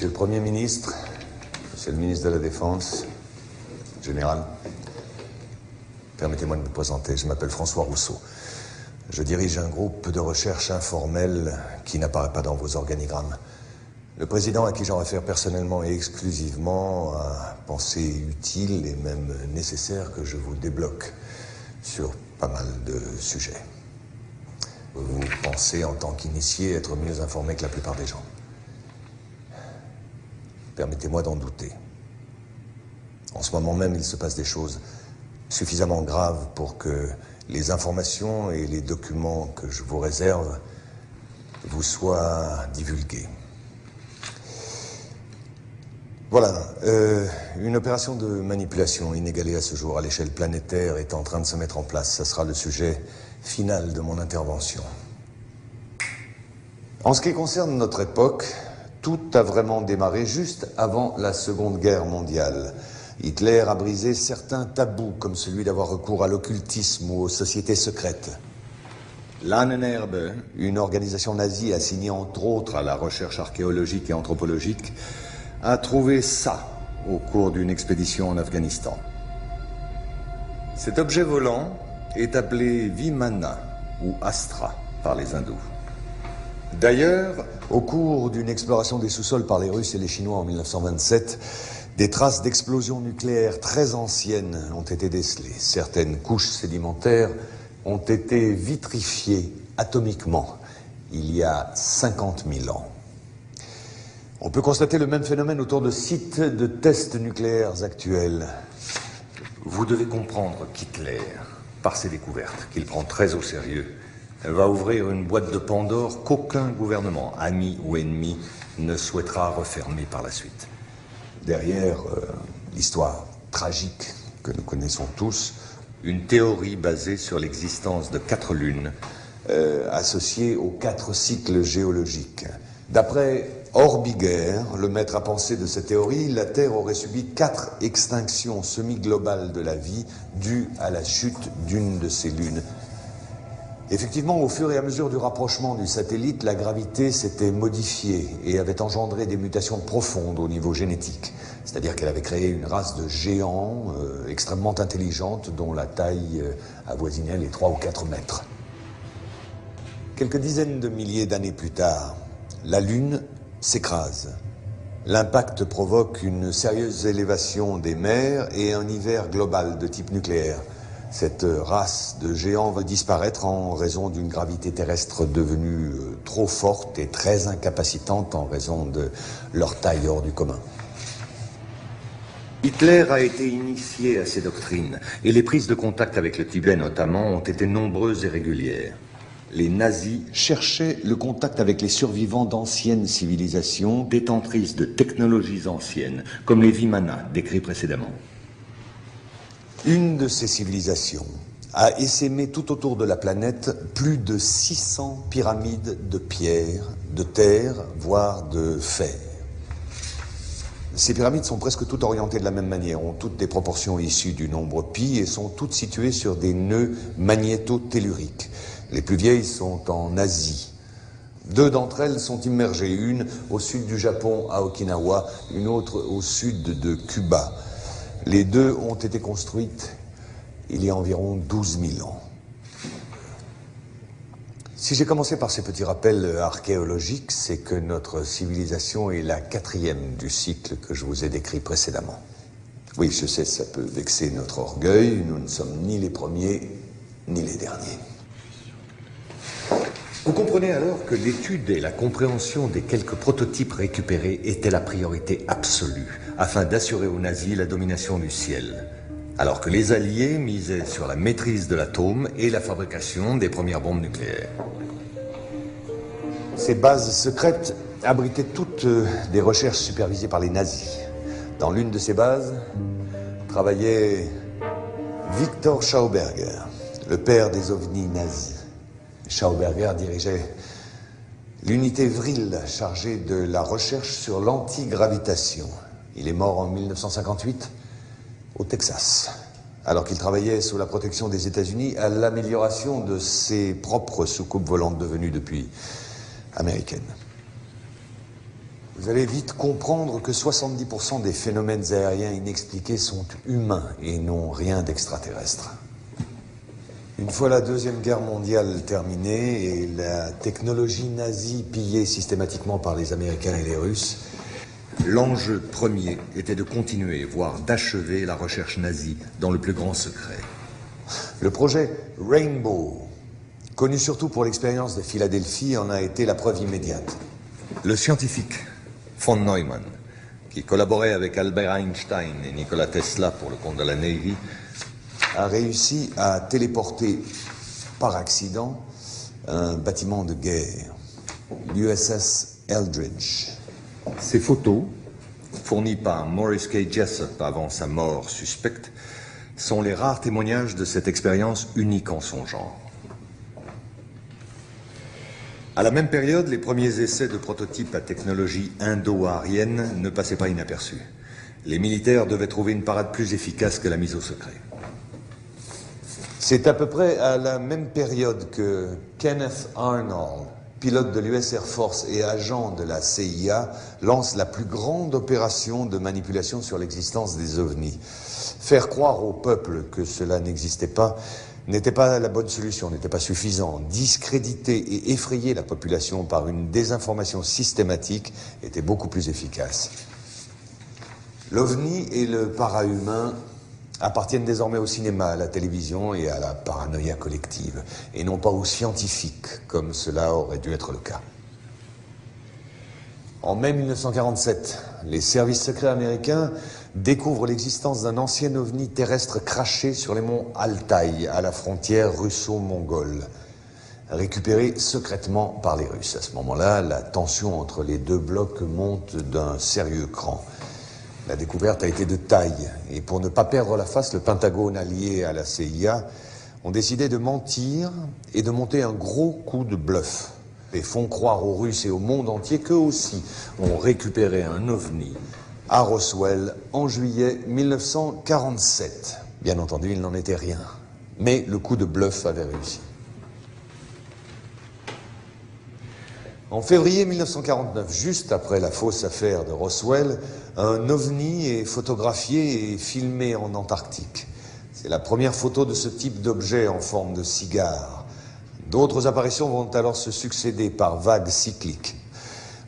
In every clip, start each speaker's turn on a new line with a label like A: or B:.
A: Monsieur le Premier ministre, Monsieur le ministre de la Défense, Général, permettez-moi de me présenter. Je m'appelle François Rousseau. Je dirige un groupe de recherche informel qui n'apparaît pas dans vos organigrammes. Le président, à qui j'en réfère personnellement et exclusivement, a pensé utile et même nécessaire que je vous débloque sur pas mal de sujets. Vous pensez, en tant qu'initié, être mieux informé que la plupart des gens. Permettez-moi d'en douter. En ce moment même, il se passe des choses suffisamment graves pour que les informations et les documents que je vous réserve vous soient divulgués. Voilà, une opération de manipulation inégalée à ce jour à l'échelle planétaire est en train de se mettre en place. Ce sera le sujet final de mon intervention. En ce qui concerne notre époque, tout a vraiment démarré juste avant la Seconde Guerre mondiale. Hitler a brisé certains tabous, comme celui d'avoir recours à l'occultisme ou aux sociétés secrètes. Lahnenerbe, une organisation nazie assignée entre autres à la recherche archéologique et anthropologique, a trouvé ça au cours d'une expédition en Afghanistan. Cet objet volant est appelé Vimana ou Astra par les hindous. D'ailleurs, au cours d'une exploration des sous-sols par les Russes et les Chinois en 1927, des traces d'explosions nucléaires très anciennes ont été décelées. Certaines couches sédimentaires ont été vitrifiées atomiquement il y a 50 000 ans. On peut constater le même phénomène autour de sites de tests nucléaires actuels. Vous devez comprendre qu'Hitler, par ses découvertes, qu'il prend très au sérieux, va ouvrir une boîte de Pandore qu'aucun gouvernement, ami ou ennemi, ne souhaitera refermer par la suite. Derrière l'histoire tragique que nous connaissons tous, une théorie basée sur l'existence de 4 lunes associées aux 4 cycles géologiques. D'après Orbiger, le maître à penser de cette théorie, la Terre aurait subi 4 extinctions semi-globales de la vie dues à la chute d'une de ces lunes. Effectivement, au fur et à mesure du rapprochement du satellite, la gravité s'était modifiée et avait engendré des mutations profondes au niveau génétique. C'est-à-dire qu'elle avait créé une race de géants extrêmement intelligente dont la taille avoisinait les 3 ou 4 mètres. Quelques dizaines de milliers d'années plus tard, la Lune s'écrase. L'impact provoque une sérieuse élévation des mers et un hiver global de type nucléaire. Cette race de géants va disparaître en raison d'une gravité terrestre devenue trop forte et très incapacitante en raison de leur taille hors du commun. Hitler a été initié à ces doctrines et les prises de contact avec le Tibet notamment ont été nombreuses et régulières. Les nazis cherchaient le contact avec les survivants d'anciennes civilisations détentrices de technologies anciennes, comme les Vimana décrits précédemment. Une de ces civilisations a essaimé tout autour de la planète plus de 600 pyramides de pierre, de terre, voire de fer. Ces pyramides sont presque toutes orientées de la même manière, ont toutes des proportions issues du nombre pi et sont toutes situées sur des nœuds magnéto-telluriques. Les plus vieilles sont en Asie. 2 d'entre elles sont immergées, une au sud du Japon à Okinawa, une autre au sud de Cuba. Les 2 ont été construites il y a environ 12 000 ans. Si j'ai commencé par ces petits rappels archéologiques, c'est que notre civilisation est la 4e du cycle que je vous ai décrit précédemment. Oui, je sais, ça peut vexer notre orgueil, nous ne sommes ni les premiers, ni les derniers. Vous comprenez alors que l'étude et la compréhension des quelques prototypes récupérés étaient la priorité absolue, afin d'assurer aux nazis la domination du ciel, alors que les Alliés misaient sur la maîtrise de l'atome et la fabrication des premières bombes nucléaires. Ces bases secrètes abritaient toutes des recherches supervisées par les nazis. Dans l'une de ces bases travaillait Victor Schauberger, le père des ovnis nazis. Schauberger dirigeait l'unité Vril chargée de la recherche sur l'antigravitation. Il est mort en 1958 au Texas, alors qu'il travaillait sous la protection des États-Unis à l'amélioration de ses propres soucoupes volantes devenues depuis américaines. Vous allez vite comprendre que 70% des phénomènes aériens inexpliqués sont humains et n'ont rien d'extraterrestre. Une fois la Deuxième Guerre mondiale terminée et la technologie nazie pillée systématiquement par les Américains et les Russes, l'enjeu premier était de continuer, voire d'achever la recherche nazie dans le plus grand secret. Le projet Rainbow, connu surtout pour l'expérience de Philadelphie, en a été la preuve immédiate. Le scientifique von Neumann, qui collaborait avec Albert Einstein et Nikola Tesla pour le compte de la Navy, a réussi à téléporter par accident un bâtiment de guerre, l'USS Eldridge. Ces photos, fournies par Maurice K. Jessup avant sa mort suspecte, sont les rares témoignages de cette expérience unique en son genre. À la même période, les premiers essais de prototypes à technologie indo-aryenne ne passaient pas inaperçus. Les militaires devaient trouver une parade plus efficace que la mise au secret. C'est à peu près à la même période que Kenneth Arnold, pilote de l'US Air Force et agent de la CIA, lance la plus grande opération de manipulation sur l'existence des ovnis. Faire croire au peuple que cela n'existait pas n'était pas la bonne solution, n'était pas suffisant. Discréditer et effrayer la population par une désinformation systématique était beaucoup plus efficace. L'OVNI et le para-humain appartiennent désormais au cinéma, à la télévision et à la paranoïa collective, et non pas aux scientifiques, comme cela aurait dû être le cas. En mai 1947, les services secrets américains découvrent l'existence d'un ancien ovni terrestre craché sur les monts Altaï, à la frontière russo-mongole, récupéré secrètement par les Russes. À ce moment-là, la tension entre les deux blocs monte d'un sérieux cran. La découverte a été de taille, et pour ne pas perdre la face, le Pentagone allié à la CIA ont décidé de mentir et de monter un gros coup de bluff. Et font croire aux Russes et au monde entier qu'eux aussi ont récupéré un ovni à Roswell en juillet 1947. Bien entendu, il n'en était rien. Mais le coup de bluff avait réussi. En février 1949, juste après la fausse affaire de Roswell, un ovni est photographié et filmé en Antarctique. C'est la première photo de ce type d'objet en forme de cigare. D'autres apparitions vont alors se succéder par vagues cycliques.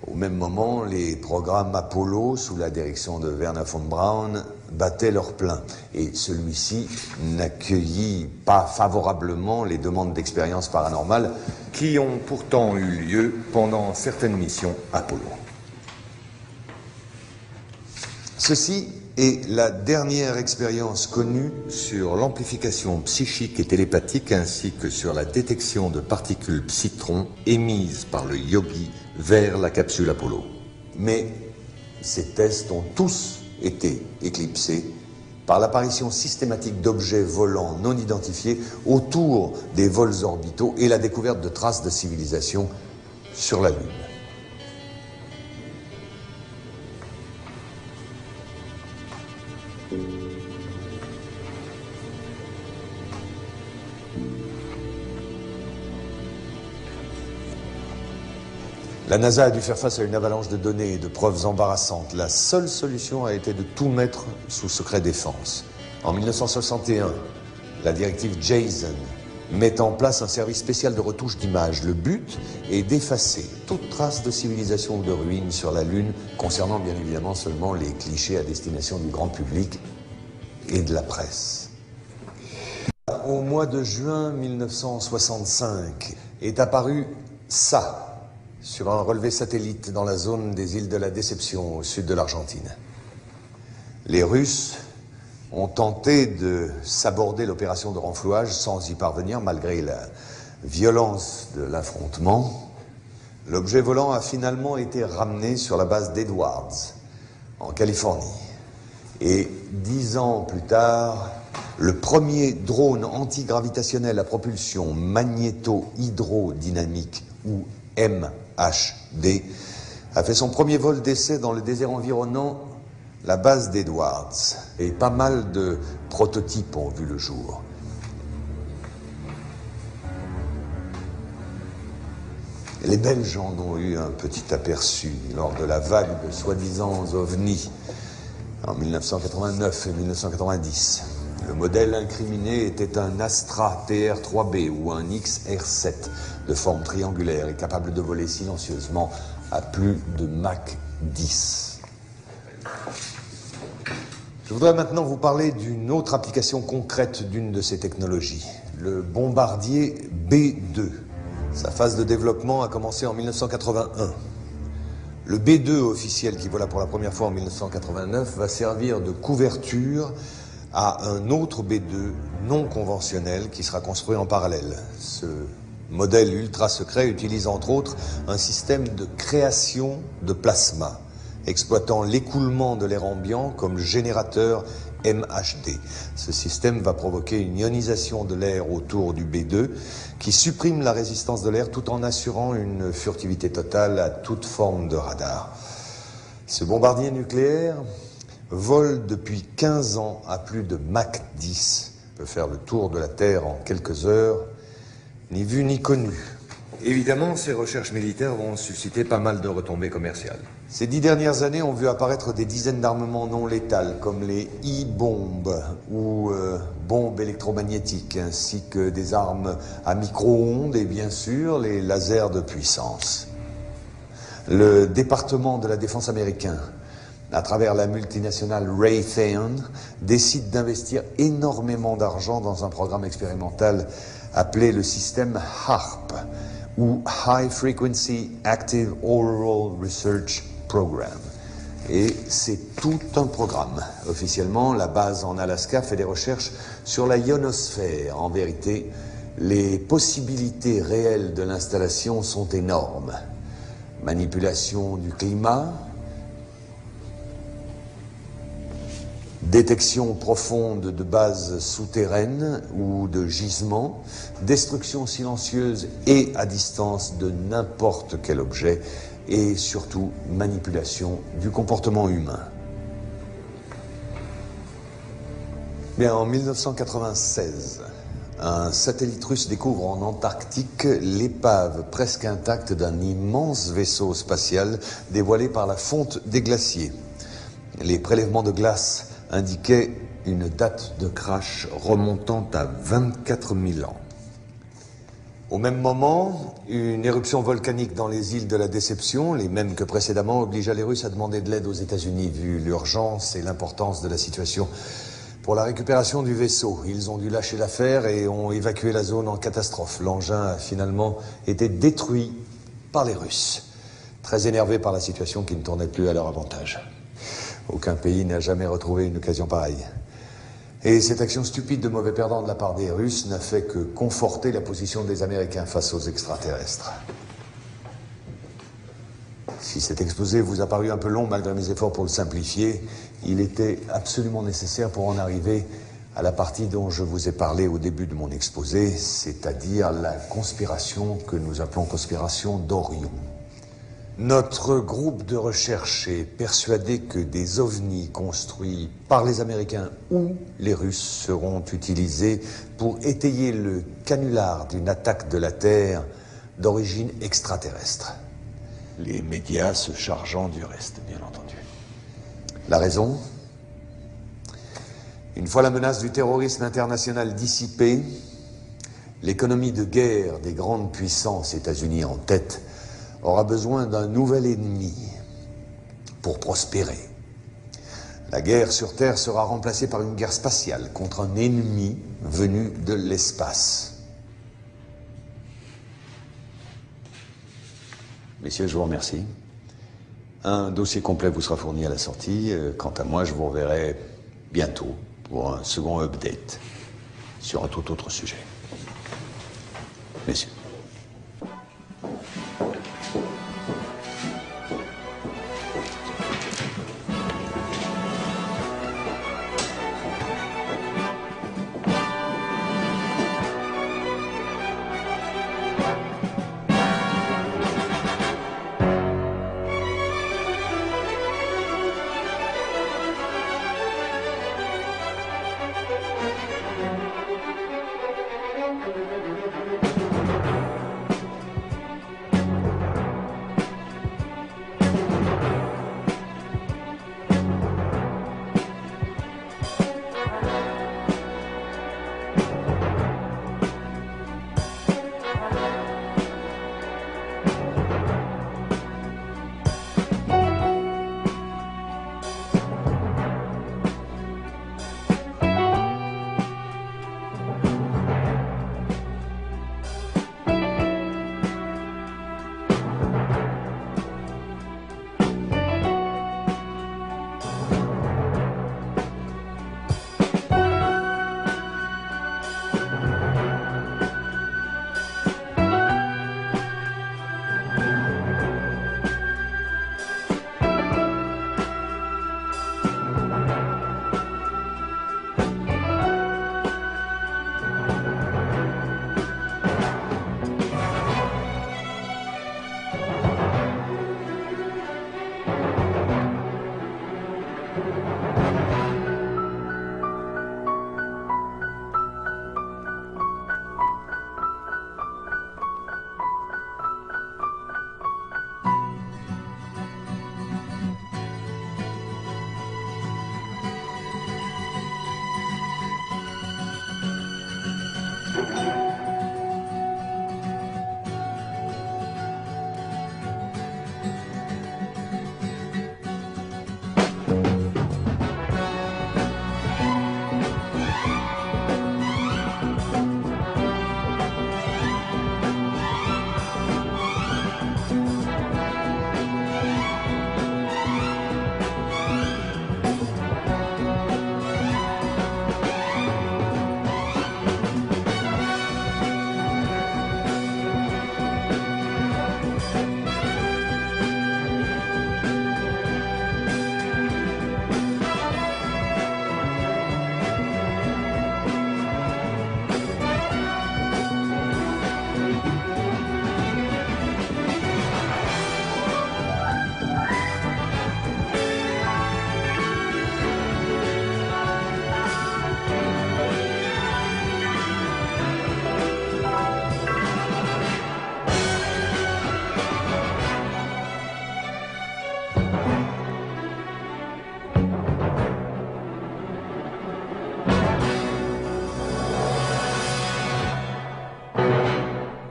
A: Au même moment, les programmes Apollo, sous la direction de Wernher von Braun, battaient leur plein. Et celui-ci n'accueillit pas favorablement les demandes d'expériences paranormales qui ont pourtant eu lieu pendant certaines missions Apollo. Ceci est la dernière expérience connue sur l'amplification psychique et télépathique ainsi que sur la détection de particules psytrons émises par le yogi vers la capsule Apollo. Mais ces tests ont tous été éclipsés par l'apparition systématique d'objets volants non identifiés autour des vols orbitaux et la découverte de traces de civilisation sur la Lune. La NASA a dû faire face à une avalanche de données et de preuves embarrassantes. La seule solution a été de tout mettre sous secret défense. En 1961, la directive JASON met en place un service spécial de retouche d'images. Le but est d'effacer toute trace de civilisation ou de ruines sur la Lune, concernant bien évidemment seulement les clichés à destination du grand public et de la presse. Au mois de juin 1965 est apparu ça, sur un relevé satellite dans la zone des îles de la Déception, au sud de l'Argentine. Les Russes ont tenté de saborder l'opération de renflouage sans y parvenir, malgré la violence de l'affrontement. L'objet volant a finalement été ramené sur la base d'Edwards, en Californie. Et 10 ans plus tard, le premier drone antigravitationnel à propulsion magnéto-hydrodynamique, ou MHD, a fait son premier vol d'essai dans le désert environnant la base d'Edwards. Et pas mal de prototypes ont vu le jour. Les Belges en ont eu un petit aperçu lors de la vague de soi-disant ovnis en 1989 et 1990. Le modèle incriminé était un Astra TR-3B ou un XR-7 de forme triangulaire et capable de voler silencieusement à plus de Mach 10. Je voudrais maintenant vous parler d'une autre application concrète d'une de ces technologies, le bombardier B-2. Sa phase de développement a commencé en 1981. Le B-2 officiel, qui vola pour la première fois en 1989, va servir de couverture à un autre B-2 non conventionnel qui sera construit en parallèle. Ce modèle ultra secret utilise entre autres un système de création de plasma, exploitant l'écoulement de l'air ambiant comme générateur MHD. Ce système va provoquer une ionisation de l'air autour du B-2 qui supprime la résistance de l'air tout en assurant une furtivité totale à toute forme de radar. Ce bombardier nucléaire vole depuis 15 ans à plus de Mach 10, peut faire le tour de la Terre en quelques heures, ni vu ni connu. Évidemment, ces recherches militaires vont susciter pas mal de retombées commerciales. Ces 10 dernières années ont vu apparaître des dizaines d'armements non létals, comme les e-bombes ou bombes électromagnétiques, ainsi que des armes à micro-ondes et bien sûr les lasers de puissance. Le département de la défense américain, à travers la multinationale Raytheon, décide d'investir énormément d'argent dans un programme expérimental appelé le système HAARP, ou High Frequency Active Auroral Research Program. Et c'est tout un programme. Officiellement, la base en Alaska fait des recherches sur la ionosphère. En vérité, les possibilités réelles de l'installation sont énormes. Manipulation du climat, détection profonde de bases souterraines ou de gisements, destruction silencieuse et à distance de n'importe quel objet, et surtout manipulation du comportement humain. Bien, en 1996, un satellite russe découvre en Antarctique l'épave presque intacte d'un immense vaisseau spatial dévoilé par la fonte des glaciers. Les prélèvements de glace indiquait une date de crash remontant à 24 000 ans. Au même moment, une éruption volcanique dans les îles de la Déception, les mêmes que précédemment, obligea les Russes à demander de l'aide aux États-Unis, vu l'urgence et l'importance de la situation. Pour la récupération du vaisseau, ils ont dû lâcher l'affaire et ont évacué la zone en catastrophe. L'engin a finalement été détruit par les Russes, très énervés par la situation qui ne tournait plus à leur avantage. Aucun pays n'a jamais retrouvé une occasion pareille. Et cette action stupide de mauvais perdant de la part des Russes n'a fait que conforter la position des Américains face aux extraterrestres. Si cet exposé vous a paru un peu long malgré mes efforts pour le simplifier, il était absolument nécessaire pour en arriver à la partie dont je vous ai parlé au début de mon exposé, c'est-à-dire la conspiration que nous appelons conspiration d'Orion. Notre groupe de recherche est persuadé que des ovnis construits par les Américains ou les Russes seront utilisés pour étayer le canular d'une attaque de la Terre d'origine extraterrestre. Les médias se chargeant du reste, bien entendu. La raison ? Une fois la menace du terrorisme international dissipée, l'économie de guerre des grandes puissances, États-Unis en tête, aura besoin d'un nouvel ennemi pour prospérer. La guerre sur Terre sera remplacée par une guerre spatiale contre un ennemi venu de l'espace. Messieurs, je vous remercie. Un dossier complet vous sera fourni à la sortie. Quant à moi, je vous reverrai bientôt pour un second update sur un tout autre sujet. Messieurs.